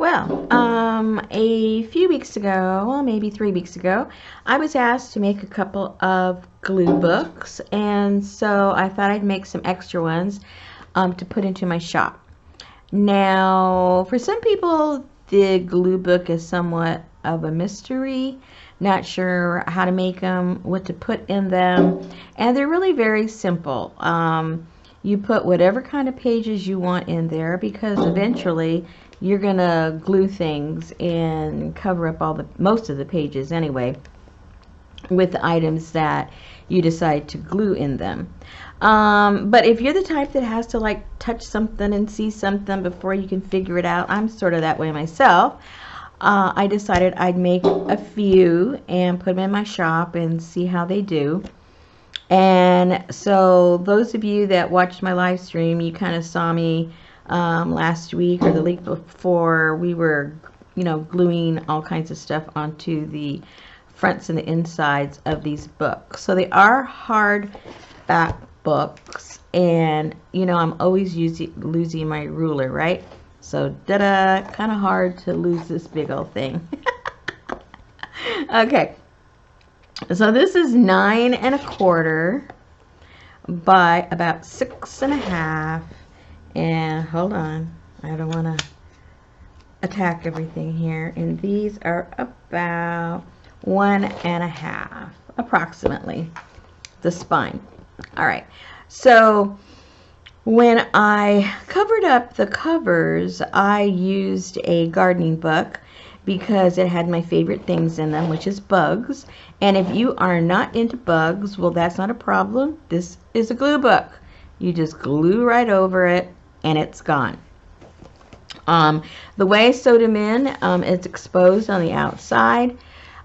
A few weeks ago, well, maybe 3 weeks ago, I was asked to make a couple of glue books, and so I thought I'd make some extra ones to put into my shop. Now, for some people, the glue book is somewhat of a mystery. Not sure how to make them, what to put in them, and they're really very simple. You put whatever kind of pages you want in there because eventually you're gonna glue things and cover up most of the pages anyway with the items that you decide to glue in them. But if you're the type that has to like touch something and see something before you can figure it out, I'm sort of that way myself. I decided I'd make a few and put them in my shop and see how they do. And so those of you that watched my live stream, you kind of saw me last week or the week before. We were, gluing all kinds of stuff onto the fronts and the insides of these books. So they are hardback books, and I'm always losing my ruler, right? So kind of hard to lose this big old thing. Okay, so this is 9 1/4 by about 6 1/2. And hold on, I don't want to attack everything here. And these are about 1 1/2 approximately, the spine. All right, so when I covered up the covers, I used a gardening book because it had my favorite things in them, which is bugs. And if you are not into bugs, well, that's not a problem. This is a glue book. You just glue right over it and it's gone. The way I sewed them in, it's exposed on the outside.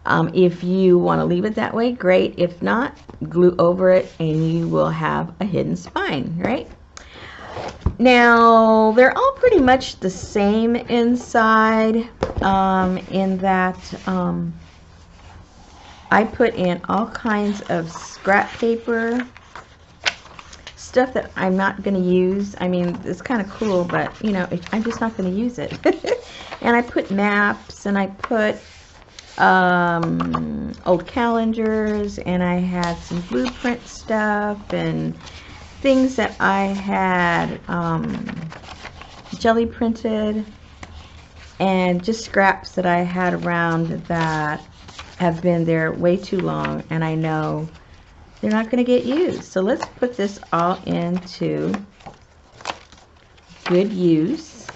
If you want to leave it that way, great. If not, glue over it and you will have a hidden spine, right? Now, they're all pretty much the same inside, in that I put in all kinds of scrap paper, stuff that I'm not going to use. I mean, it's kind of cool, but, I'm just not going to use it. And I put maps, and I put old calendars, and I had some blueprint stuff, and things that I had jelly printed, and just scraps that I had around that have been there way too long and I know they're not going to get used. So let's put this all into good use.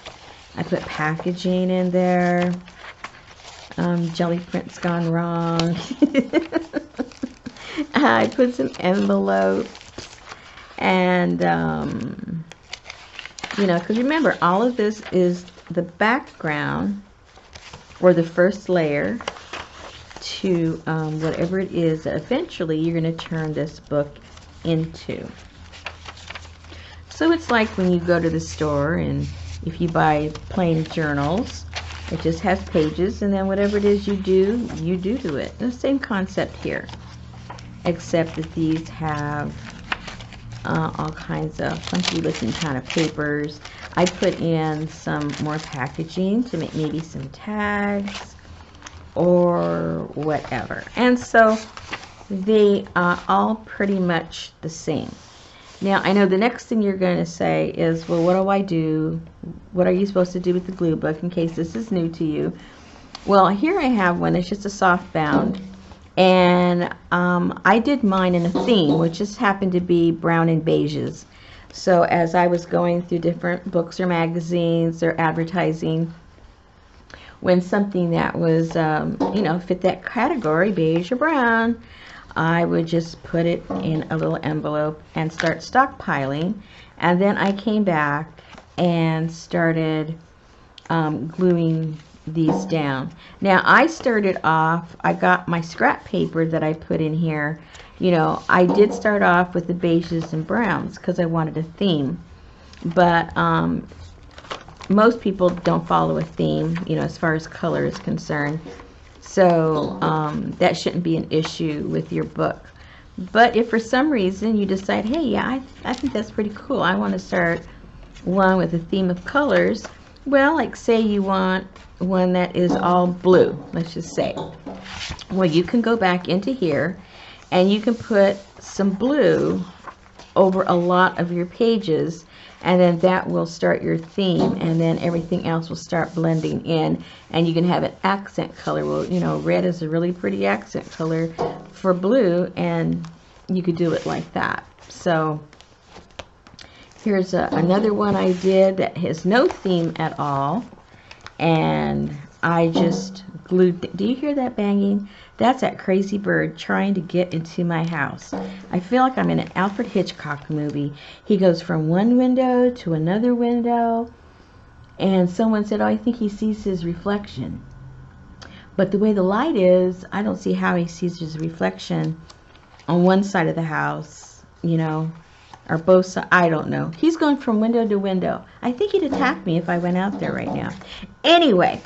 I put packaging in there. Jelly print's gone wrong. I put some envelopes. And, because remember, all of this is the background or the first layer to whatever it is that eventually you're going to turn this book into. So it's like when you go to the store and if you buy plain journals, it just has pages, and then whatever it is you do to it. The same concept here, except that these have all kinds of funky looking kind of papers. I put in some more packaging to make maybe some tags or whatever. And so they are all pretty much the same. Now, I know the next thing you're going to say is, well, what do I do? What are you supposed to do with the glue book, in case this is new to you? Well, here I have one. It's just a soft bound. And I did mine in a theme, which just happened to be brown and beiges. So as I was going through different books or magazines or advertising, when something that was, fit that category, beige or brown, I would just put it in a little envelope and start stockpiling. And then I came back and started gluing these down. Now, I started off, I got my scrap paper that I put in here. I did start off with the beiges and browns because I wanted a theme. But most people don't follow a theme, as far as color is concerned. So that shouldn't be an issue with your book. But if for some reason you decide, hey, yeah, I think that's pretty cool, I want to start one with a theme of colors, Well, like say you want one that is all blue, let's just say. Well, you can go back into here and you can put some blue over a lot of your pages, and then that will start your theme, and then everything else will start blending in, and you can have an accent color. Well, you know, red is a really pretty accent color for blue, and you could do it like that. So here's another one I did that has no theme at all, and I just glued. Do you hear that banging? That's that crazy bird trying to get into my house. I feel like I'm in an Alfred Hitchcock movie. He goes from one window to another window, and someone said, oh, I think he sees his reflection. But the way the light is, I don't see how he sees his reflection on one side of the house, you know, or both sides. I don't know. He's going from window to window. I think he'd attack me if I went out there right now. Anyway.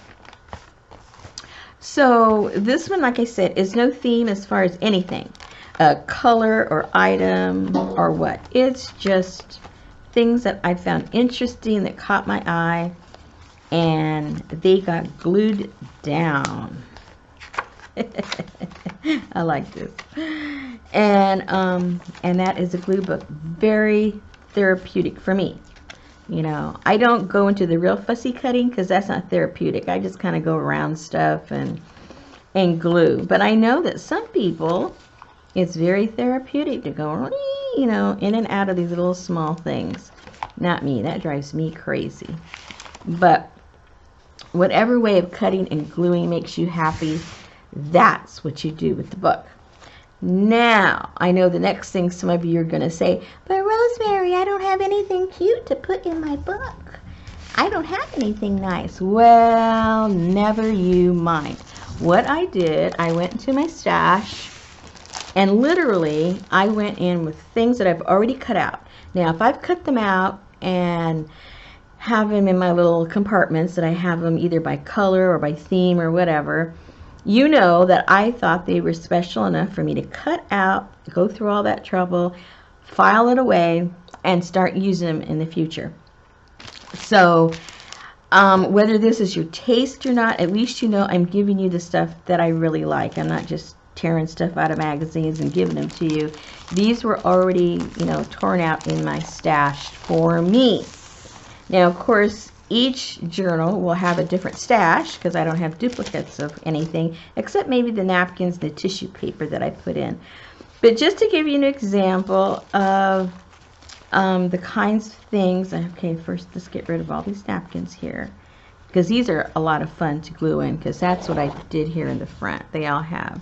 So this one, like I said, is no theme as far as anything, color or item or what. It's just things that I found interesting that caught my eye, and they got glued down. I like this. And that is a glue book. Very therapeutic for me. You know, I don't go into the real fussy cutting because that's not therapeutic. I just kind of go around stuff and glue. But I know that some people, it's very therapeutic to go, you know, in and out of these little small things. Not me. That drives me crazy. But whatever way of cutting and gluing makes you happy, that's what you do with the book. Now, I know the next thing some of you are going to say, but Rosemary, I don't have anything cute to put in my book. I don't have anything nice. Well, never you mind. What I did, I went into my stash, and literally, I went in with things that I've already cut out. Now, if I've cut them out and have them in my little compartments that I have them either by color or by theme or whatever, you know that I thought they were special enough for me to cut out, go through all that trouble, file it away, and start using them in the future. So whether this is your taste or not, at least you know I'm giving you the stuff that I really like. I'm not just tearing stuff out of magazines and giving them to you. These were already, you know, torn out in my stash for me. Now, of course, each journal will have a different stash because I don't have duplicates of anything except maybe the napkins, the tissue paper that I put in. But just to give you an example of the kinds of things, okay, first let's get rid of all these napkins here because these are a lot of fun to glue in because that's what I did here in the front. They all have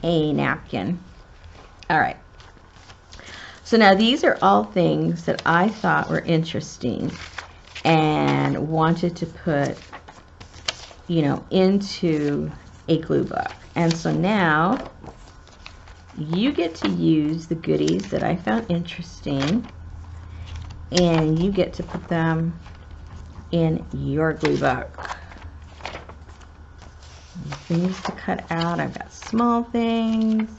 a napkin. All right. So now these are all things that I thought were interesting and wanted to put, you know, into a glue book. And so now you get to use the goodies that I found interesting, and you get to put them in your glue book. Things to cut out. I've got small things,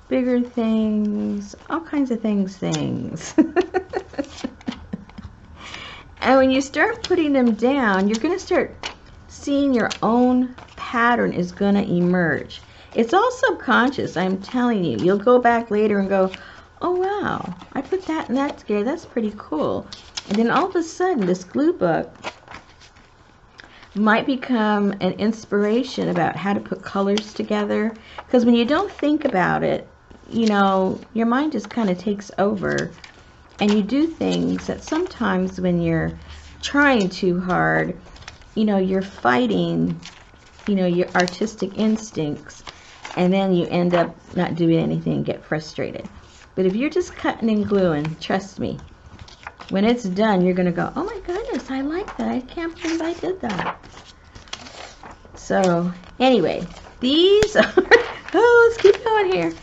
bigger things, all kinds of things. And when you start putting them down, you're going to start seeing your own pattern is going to emerge. It's all subconscious, I'm telling you. You'll go back later and go, oh wow, I put that in that together. That's pretty cool. And then all of a sudden, this glue book might become an inspiration about how to put colors together. Because when you don't think about it, you know, your mind just kind of takes over. And you do things that sometimes when you're trying too hard, you know, you're fighting, you know, your artistic instincts, and then you end up not doing anything and get frustrated. But if you're just cutting and gluing, trust me, when it's done, you're going to go, oh my goodness, I like that. I can't believe I did that. So anyway, these are, oh, let's keep going here.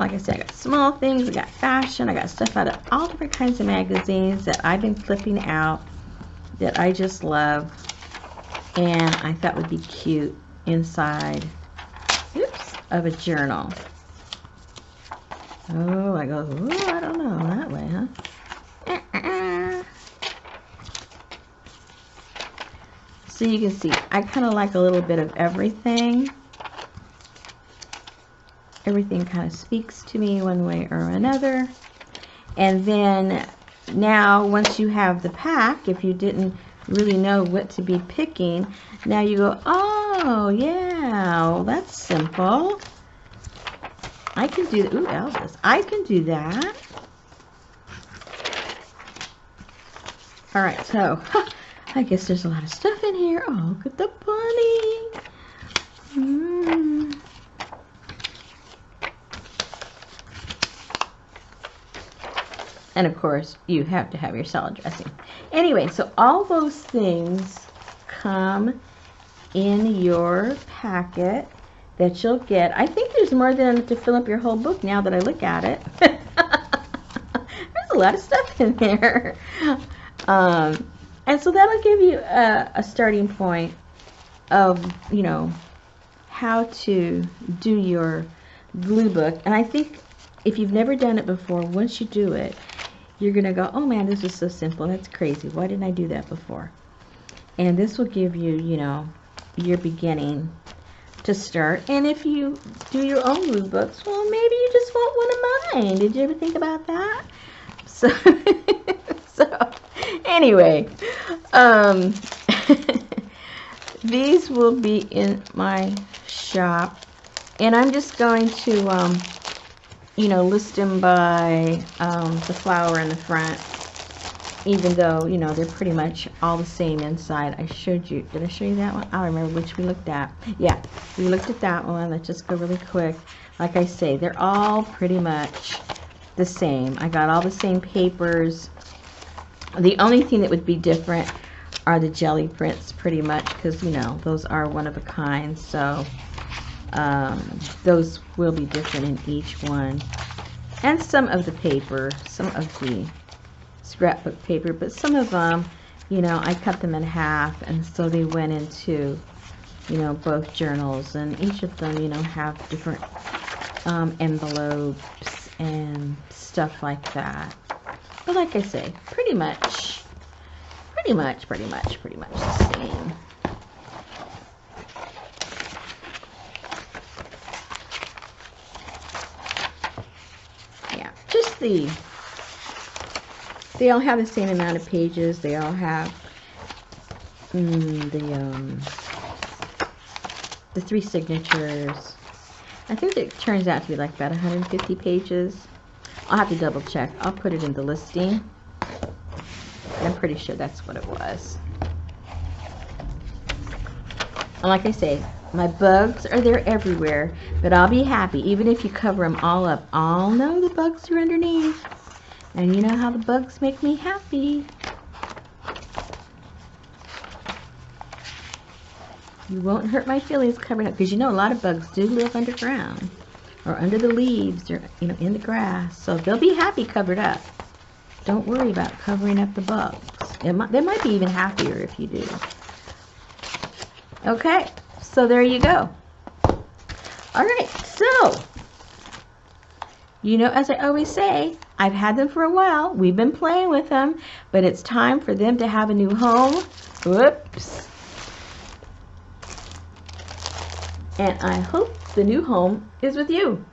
Like I said, I got small things, I got fashion, I got stuff out of all different kinds of magazines that I've been flipping out that I just love and I thought would be cute inside, oops, of a journal. Oh, I go, ooh, I don't know, that way, huh? So you can see, I kind of like a little bit of everything. Everything kind of speaks to me one way or another. And then now, once you have the pack, if you didn't really know what to be picking, now you go, oh, yeah, well, that's simple. I can do that. Ooh, Elvis. I can do that. All right, so I guess there's a lot of stuff in here. Oh, look at the bunny. And of course, you have to have your salad dressing. Anyway, so all those things come in your packet that you'll get. I think there's more than enough to fill up your whole book now that I look at it. There's a lot of stuff in there. And so that'll give you a starting point of, you know, how to do your glue book. And I think if you've never done it before, once you do it, you're going to go, oh man, this is so simple. That's crazy. Why didn't I do that before? And this will give you, you know, your beginning to start. And if you do your own glue books, well, maybe you just want one of mine. Did you ever think about that? So, anyway, these will be in my shop. And I'm just going to, you know, list them by the flower in the front, even though, you know, they're pretty much all the same inside. I showed you, did I show you that one? I don't remember which we looked at. Yeah, we looked at that one. Let's just go really quick. Like I say, they're all pretty much the same. I got all the same papers. The only thing that would be different are the jelly prints, pretty much, because, you know, those are one of a kind. So those will be different in each one, and some of the paper, some of the scrapbook paper, but some of them, you know, I cut them in half, and so they went into, you know, both journals, and each of them, you know, have different envelopes and stuff like that. But like I say, pretty much the same. They all have the same amount of pages. They all have the 3 signatures. I think it turns out to be like about 150 pages. I'll have to double check. I'll put it in the listing. I'm pretty sure that's what it was. And like I say, my bugs are there everywhere, but I'll be happy even if you cover them all up. I'll know the bugs are underneath, and you know how the bugs make me happy. You won't hurt my feelings covering up, because you know a lot of bugs do live underground or under the leaves, or, you know, in the grass, so they'll be happy covered up. Don't worry about covering up the bugs. They might be even happier if you do. Okay, so there you go. All right, so, you know, as I always say, I've had them for a while. We've been playing with them, but it's time for them to have a new home. Whoops. And I hope the new home is with you.